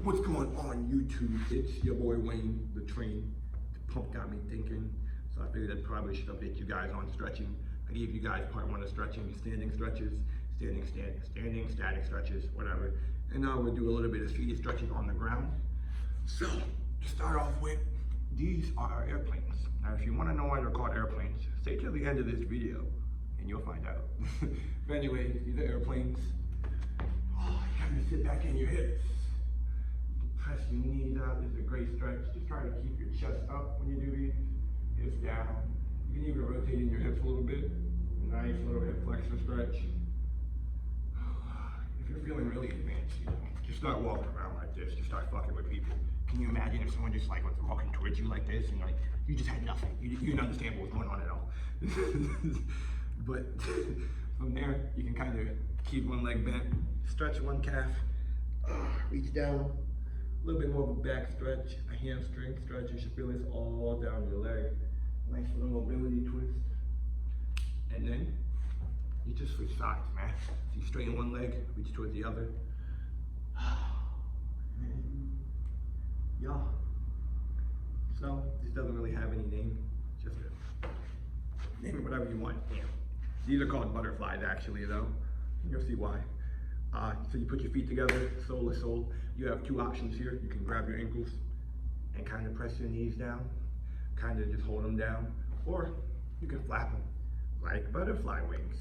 What's going on YouTube? It's your boy Wayne, the train. The pump got me thinking, so I figured I probably should update you guys on stretching. I gave you guys part one of stretching, standing stretches, standing, static stretches, whatever. And now we'll do a little bit of seated stretching on the ground. So, to start off with, these are airplanes. Now, if you want to know why they're called airplanes, stay till the end of this video, and you'll find out. But anyway, these are airplanes. Oh, you gotta sit back in your hips. Press your knees out. This is a great stretch. Just try to keep your chest up when you do these. Hips down. You can even rotate in your hips a little bit. Nice little hip flexor stretch. If you're feeling really advanced, just start walking around like this. Just start fucking with people. Can you imagine if someone just like was walking towards you like this and like you just had nothing? You didn't understand what was going on at all. But from there, you can kind of keep one leg bent, stretch one calf, reach down, a little bit more of a back stretch, a hamstring stretch. You should feel this all down your leg. Nice little mobility twist. And then you just switch sides, man. So you straighten one leg, reach towards the other. Yeah. So this doesn't really have any name. Just name it whatever you want. Yeah. These are called butterflies, actually, though. You'll see why. So you put your feet together, sole to sole. You have two options here. You can grab your ankles and kind of press your knees down, kind of just hold them down, or you can flap them like butterfly wings.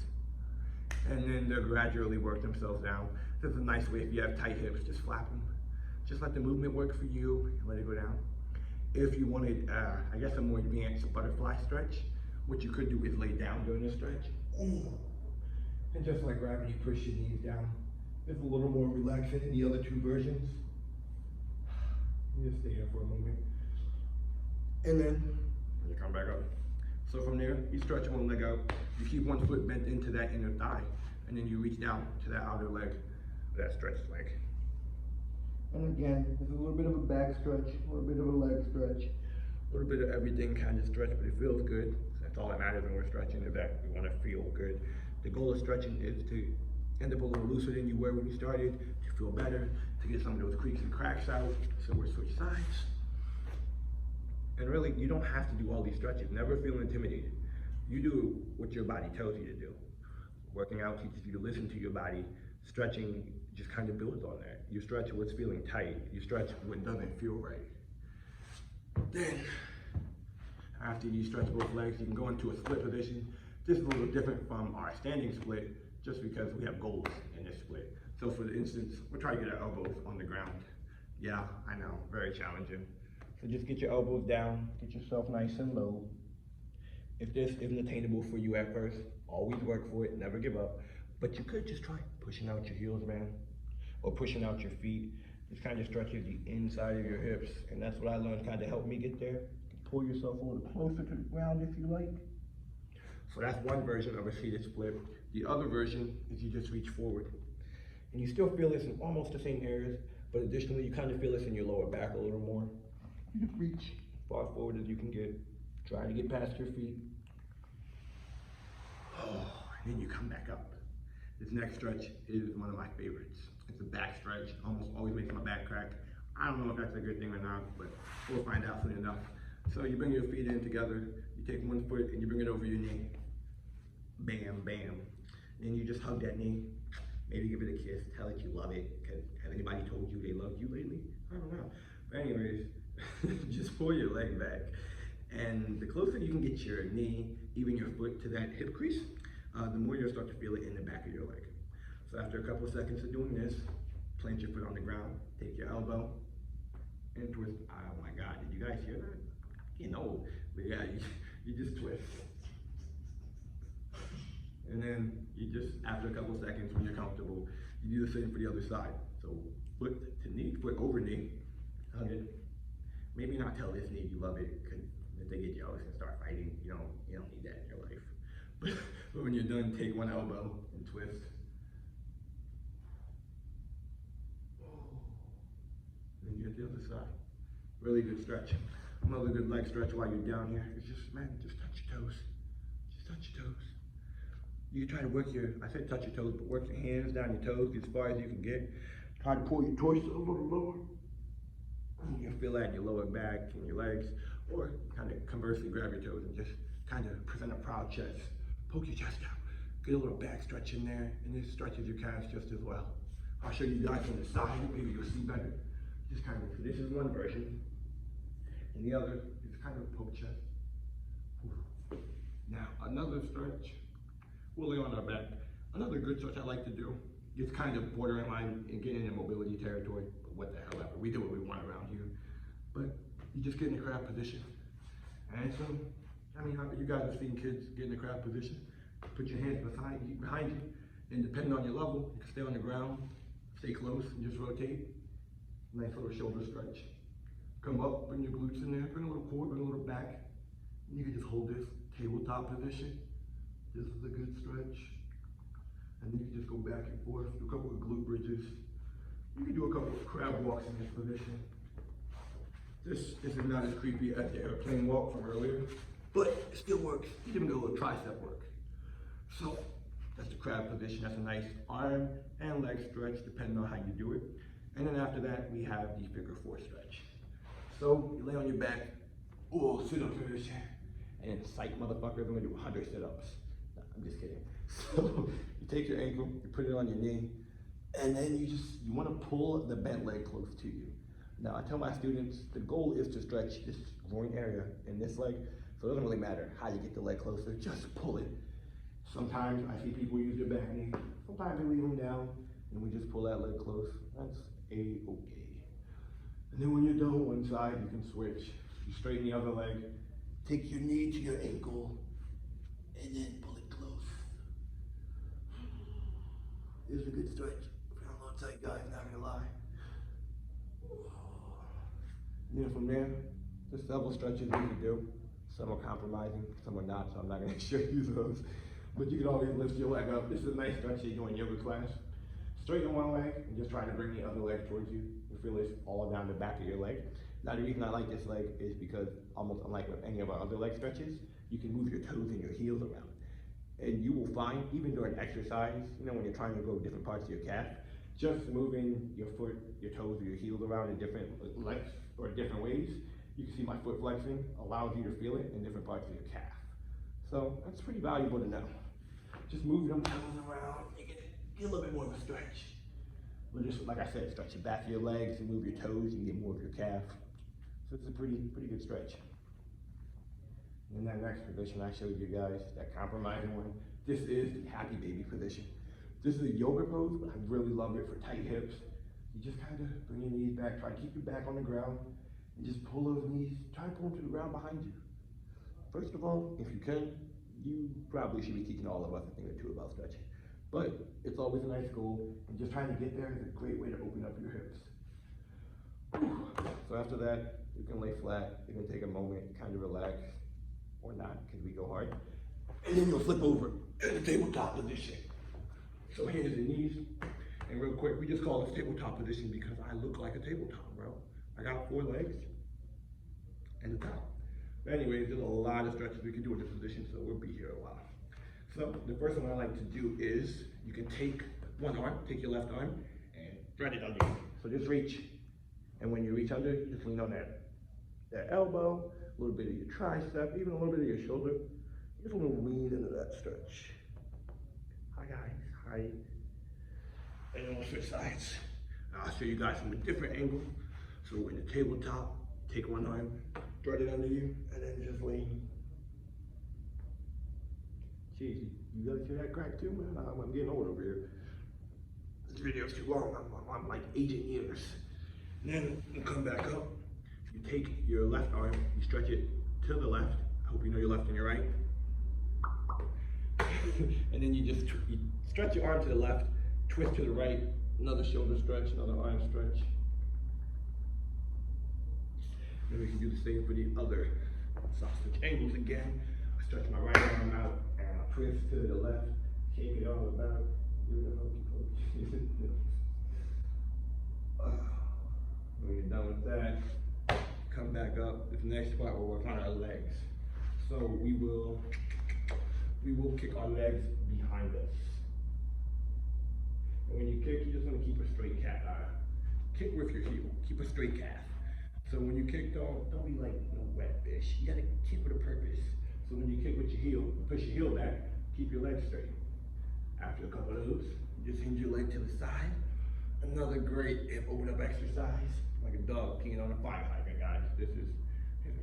And then they'll gradually work themselves down. This is a nice way if you have tight hips, just flap them. Just let the movement work for you and let it go down. If you wanted, I guess, a more advanced butterfly stretch, what you could do is lay down during the stretch. Ooh. And just like gravity, push your knees down. It's a little more relaxing than the other two versions. Just stay here for a moment. And then you come back up. So from there, you stretch one leg out. You keep one foot bent into that inner thigh. And then you reach down to that outer leg, that stretched leg. And again, there's a little bit of a back stretch, a little bit of a leg stretch, a little bit of everything kind of stretch, but it feels good. That's all that matters when we're stretching, is that we want to feel good. The goal of stretching is to end up a little looser than you were when you started, to feel better, to get some of those creaks and cracks out. So we're switch sides. And really, you don't have to do all these stretches. Never feel intimidated. You do what your body tells you to do. Working out teaches you to listen to your body. Stretching just kind of builds on that. You stretch what's feeling tight. You stretch what doesn't feel right. Then, after you stretch both legs, you can go into a split position. This is a little different from our standing split, just because we have goals in this split. So for instance, we're trying to get our elbows on the ground. Yeah, I know, very challenging. So just get your elbows down, get yourself nice and low. If this isn't attainable for you at first, always work for it, never give up. But you could just try pushing out your heels, man, or pushing out your feet. This kind of stretches the inside of your hips, and that's what I learned kind of helped me get there. You can pull yourself a little closer to the ground if you like. So that's one version of a seated split. The other version is you just reach forward. And you still feel this in almost the same areas, but additionally, you kind of feel this in your lower back a little more. You just reach far forward as you can get. Try to get past your feet. Oh, and then you come back up. This next stretch is one of my favorites. It's a back stretch, almost always makes my back crack. I don't know if that's a good thing or not, but we'll find out soon enough. So you bring your feet in together, you take one foot and you bring it over your knee. Bam, bam. Then you just hug that knee, maybe give it a kiss, tell it you love it, because has anybody told you they love you lately? I don't know. But anyways, just pull your leg back. And the closer you can get your knee, even your foot to that hip crease, the more you'll start to feel it in the back of your leg. So after a couple of seconds of doing this, plant your foot on the ground, take your elbow, and twist. Oh my God, did you guys hear that? You know, but yeah, you just twist. And then you just, after a couple of seconds when you're comfortable, you do the same for the other side. So foot to knee, foot over knee, hug it. Maybe not tell this knee you love it, because if they get jealous and start fighting, you don't need that in your life. But when you're done, take one elbow and twist. And you get the other side. Really good stretch. Another good leg stretch while you're down here is just, man, just touch your toes. Just touch your toes. You can try to work I said touch your toes, but work your hands down your toes as far as you can get. Try to pull your torso a little lower. feel that in your lower back and your legs, or kind of conversely grab your toes and just kind of present a proud chest. Poke your chest out. Get a little back stretch in there, and this stretches your calves just as well. I'll show you guys from the side, maybe you'll see better. Just kind of, so this is one version, and the other is kind of poke chest. Now, another stretch, we'll lay on our back. Another good stretch I like to do, it's kind of borderline and getting into mobility territory, but what the hell ever, we do what we want around here. But you just get in the crab position. And so, I mean, you guys have seen kids get in the crab position. Put your hands behind you, and depending on your level, you can stay on the ground, stay close, and just rotate. Nice little shoulder stretch. Come up, bring your glutes in there, bring a little core, bring a little back. And you can just hold this tabletop position. This is a good stretch. And then you can just go back and forth, do a couple of glute bridges. You can do a couple of crab walks in this position. This is not as creepy as the airplane walk from earlier, but it still works. You can do a little tricep work. So that's the crab position. That's a nice arm and leg stretch, depending on how you do it. And then after that, we have the figure four stretch. So you lay on your back, sit-up position, and psych motherfuckers, I'm gonna do 100 sit-ups. No, I'm just kidding. So you take your ankle, you put it on your knee, and then you wanna pull the bent leg close to you. Now I tell my students, the goal is to stretch this groin area in this leg, so it doesn't really matter how you get the leg closer, just pull it. Sometimes I see people use their back knee, sometimes they leave them down, and we just pull that leg close. That's A-okay. And then when you're done one side, you can switch. You straighten the other leg, take your knee to your ankle, and then pull it close. This is a good stretch. Feeling a little tight, guys, not gonna lie. And then from there, there's several stretches we can do. Some are compromising, some are not, so I'm not gonna show you those. But you can always lift your leg up. This is a nice stretch you do in yoga class. Straighten one leg and just try to bring the other leg towards you. You feel this all down the back of your leg. Now the reason I like this leg is because almost unlike with any of our other leg stretches, you can move your toes and your heels around. And you will find, even during exercise, you know, when you're trying to go different parts of your calf, just moving your foot, your toes, or your heels around in different lengths or different ways, you can see my foot flexing allows you to feel it in different parts of your calf. So that's pretty valuable to know. Just move them toes around, you get a little bit more of a stretch. But just like I said, stretch the back of your legs and move your toes, you can get more of your calf. So it's a pretty good stretch. And that next position I showed you guys, that compromising one, this is the happy baby position. This is a yoga pose, but I really love it for tight hips. You just kind of bring your knees back, try to keep your back on the ground, and just pull those knees, try to pull them to the ground behind you. First of all, if you can, you probably should be teaching all of us a thing or two about stretching. But it's always a nice goal, and just trying to get there is a great way to open up your hips. Whew. So after that, you can lay flat, you can take a moment, kind of relax, or not, because we go hard. And then you'll flip over in the tabletop position. So hands and knees, and real quick, we just call this tabletop position because I look like a tabletop, bro. I got 4 legs and a top. But anyways, there's a lot of stretches we can do in this position, so we'll be here a while. So the first one I like to do is, you can take one arm, take your left arm, and thread it under you. So just reach, and when you reach under, just lean on that elbow, a little bit of your tricep, even a little bit of your shoulder. Just a little lean into that stretch. Hi guys, hi. And then we'll switch sides. I'll show you guys from a different angle. So in the tabletop, take one arm, thread it under you, and then just lean. Jeez, you guys hear that crack too, man? I'm getting old over here. This video's too long, I'm like aging years. And then you come back up, you take your left arm, you stretch it to the left. I hope you know your left and your right. And then you stretch your arm to the left, twist to the right, another shoulder stretch, another arm stretch. Then we can do the same for the other sausage angles again. I stretch my right arm out and I twist to the left, shake it all about. When you're done with that, come back up. This next part we'll work on our legs. So we will kick our legs behind us. And when you kick, you just want to keep a straight calf. Kick with your heel, keep a straight calf. So when you kick, don't be like no wet fish. You gotta kick with a purpose. So when you kick with your heel, push your heel back, keep your legs straight. After a couple of those, you just hinge your leg to the side. Another great hip open up exercise, like a dog peeing on a fire hydrant, guys. This is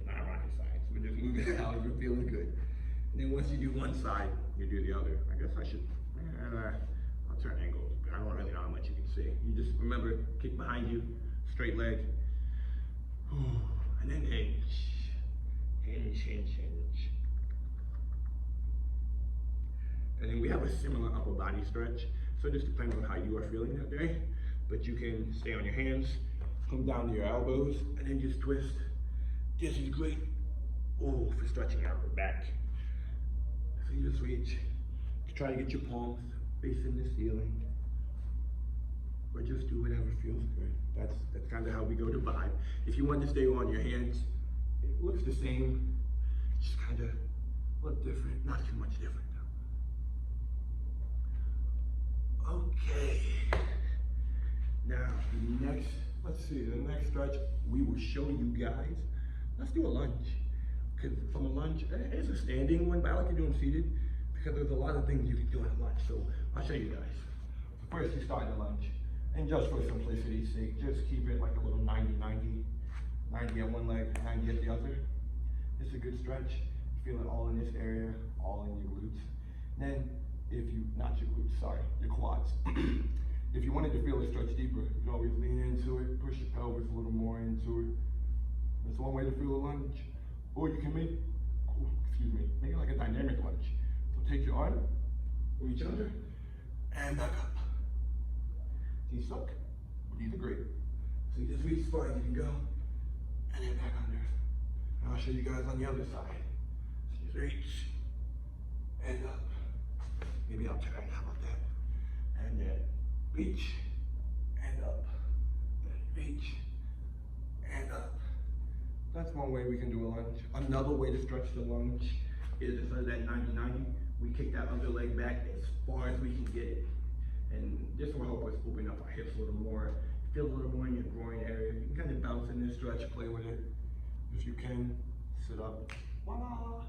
not rocket science. We're just moving it out, we're feeling good. And then once you do one side, you do the other. I guess I should, I'll turn angles, but I don't really know how much you can see. You just remember, kick behind you, straight leg, and then hinge, hinge, hinge, hinge. And then we have a similar upper body stretch. So it just depends on how you are feeling that day. But you can stay on your hands, come down to your elbows, and then just twist. This is great, for stretching out your back. So you just reach, try to get your palms facing the ceiling, or just do whatever feels good. That's kind of how we go to vibe. If you want to stay on your hands, it looks the same, just kind of a little different, not too much different though. Okay, now the next stretch we will show you guys. Let's do a lunge. Because from a lunge, it's a standing one, but I like to do them seated because there's a lot of things you can do in a lunge. So I'll show you guys. First, you start the lunge. And just for simplicity's sake, just keep it like a little 90-90. 90 at one leg, 90 at the other. It's a good stretch. Feel it all in this area, all in your glutes. Then, not your glutes, sorry, your quads. If you wanted to feel it stretch deeper, you can always lean into it, push your pelvis a little more into it. That's one way to feel a lunge. Or you can make it like a dynamic lunge. So take your arm, reach under, and back up. These suck, but these are great. So you just reach as far as you can go, and then back under. And I'll show you guys on the other side. So just reach, and up. Maybe I'll turn, how about that? And then reach, and up. And reach, and up. That's one way we can do a lunge. Another way to stretch the lunge is instead of that 90-90, we kick that other leg back as far as we can get it. And this will help us open up our hips a little more, feel a little more in your groin area. You can kind of bounce in this stretch, play with it. If you can, sit up, voila,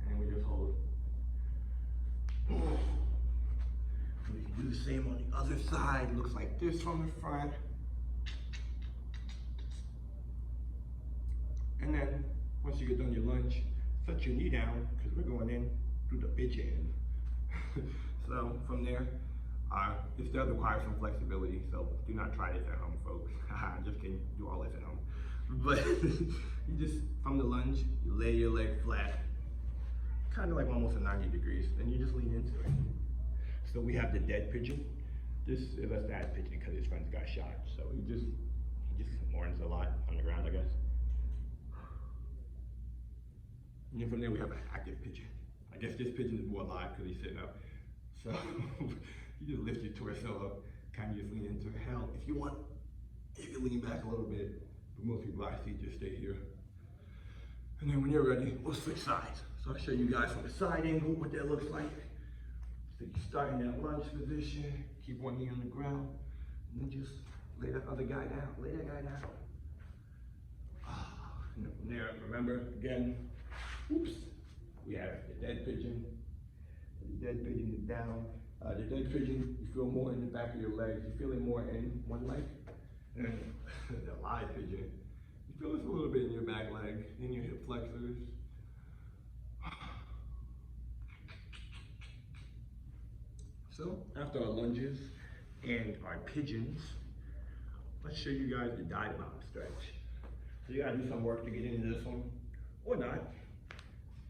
and we just hold. We can do the same on the other side. It looks like this from the front. And then, once you get done your lunge, set your knee down, because we're going in through the pigeon. So, from there, this does require some flexibility, so do not try this at home, folks. Just kidding, do all this at home. But, you just, from the lunge, you lay your leg flat, kind of like almost at 90 degrees, then you just lean into it. So we have the dead pigeon. This is a sad pigeon because his friends got shot, so he just mourns a lot on the ground, I guess. And then from there we have an active pigeon. I guess this pigeon is more alive because he's sitting up. So you just lift your torso up, kind of just lean into it. Hell, if you want, you can lean back a little bit, but most people I see just stay here. And then when you're ready, we'll switch sides. So I'll show you guys from the side angle what that looks like. So you start in that lunge position, keep one knee on the ground, and then just lay that other guy down. Lay that guy down. And then from there, remember, again, oops, we have the dead pigeon. The dead pigeon is down. The dead pigeon, you feel more in the back of your legs. You feel it more in one leg. And the live pigeon, you feel this a little bit in your back leg, in your hip flexors. So, after our lunges and our pigeons, let's show you guys the dive bomb stretch. So you gotta do some work to get into this one, or not.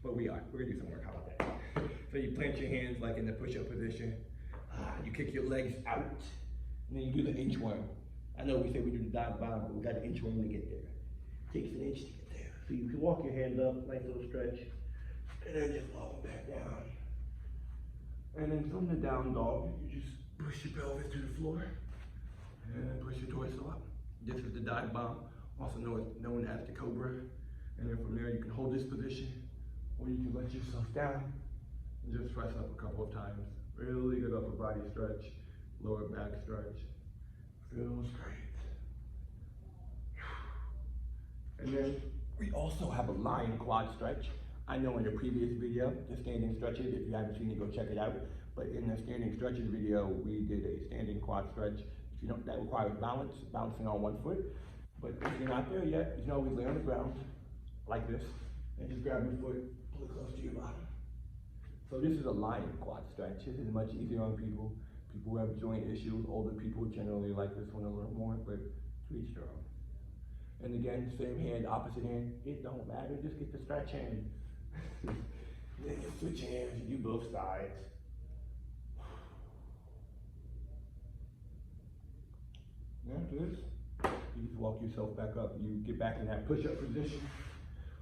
But we're gonna do some work, how about that? So you plant your hands like in the push-up position. You kick your legs out, and then you do the inchworm. I know we say we do the dive bomb, but we got the inchworm to get there. Takes an inch to get there. So you can walk your hands up, nice little stretch, and then just lower back down. And then from the down dog, you just push your pelvis to the floor, and push your torso up. This is the dive bomb, also known as the cobra. And then from there, you can hold this position, or you can let yourself down and just press up a couple of times. Really good upper body stretch, lower back stretch. Feels great. And then we also have a lion quad stretch. I know in the previous video, the standing stretches, if you haven't seen it, go check it out. But in the standing stretches video, we did a standing quad stretch. If you don't, that requires balance, balancing on one foot. But if you're not there yet, you can always lay on the ground like this and just grab your foot, pull it close to your bottom. So this is a lion quad stretch. This is much easier on people. People who have joint issues, older people generally like this one a little more, but to each their own. And again, same hand, opposite hand, it don't matter, just get the stretch hand. Then you switch hands, you do both sides. After this, you just walk yourself back up. You get back in that push-up position.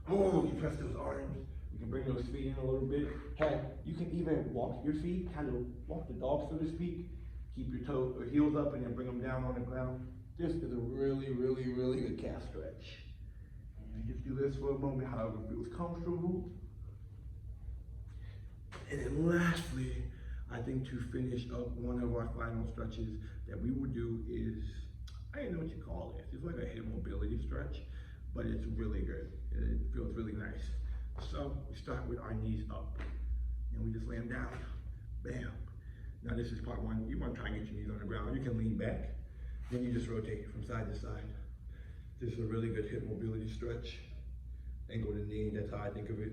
Oh, you press those arms. You can bring those feet in a little bit. Heck, you can even walk your feet, kind of walk the dog, so to speak. Keep your toes or heels up and then bring them down on the ground. This is a really, really, really good calf stretch. And you just do this for a moment, however it feels comfortable. And then lastly, I think to finish up one of our final stretches that we will do is, I don't know what you call this. It's like a hip mobility stretch, but it's really good. It feels really nice. So we start with our knees up and we just lay them down, bam. Now this is part one. You want to try and get your knees on the ground. You can lean back, then you just rotate from side to side. This is a really good hip mobility stretch. Ankle to knee, that's how I think of it.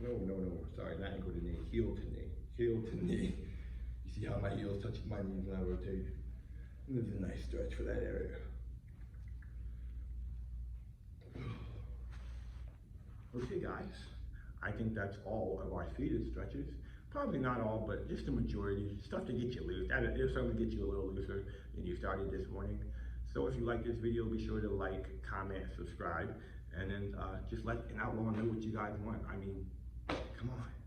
No, sorry, not ankle to knee, heel to knee, heel to knee. You see how my heels touch my knees when I rotate. And this is a nice stretch for that area. Okay guys, I think that's all of our seated stretches. Probably not all, but just the majority. Stuff to get you loose. It'll certainly get you a little looser than you started this morning. So if you like this video, be sure to like, comment, subscribe, and then just let an outlaw know what you guys want. I mean, come on.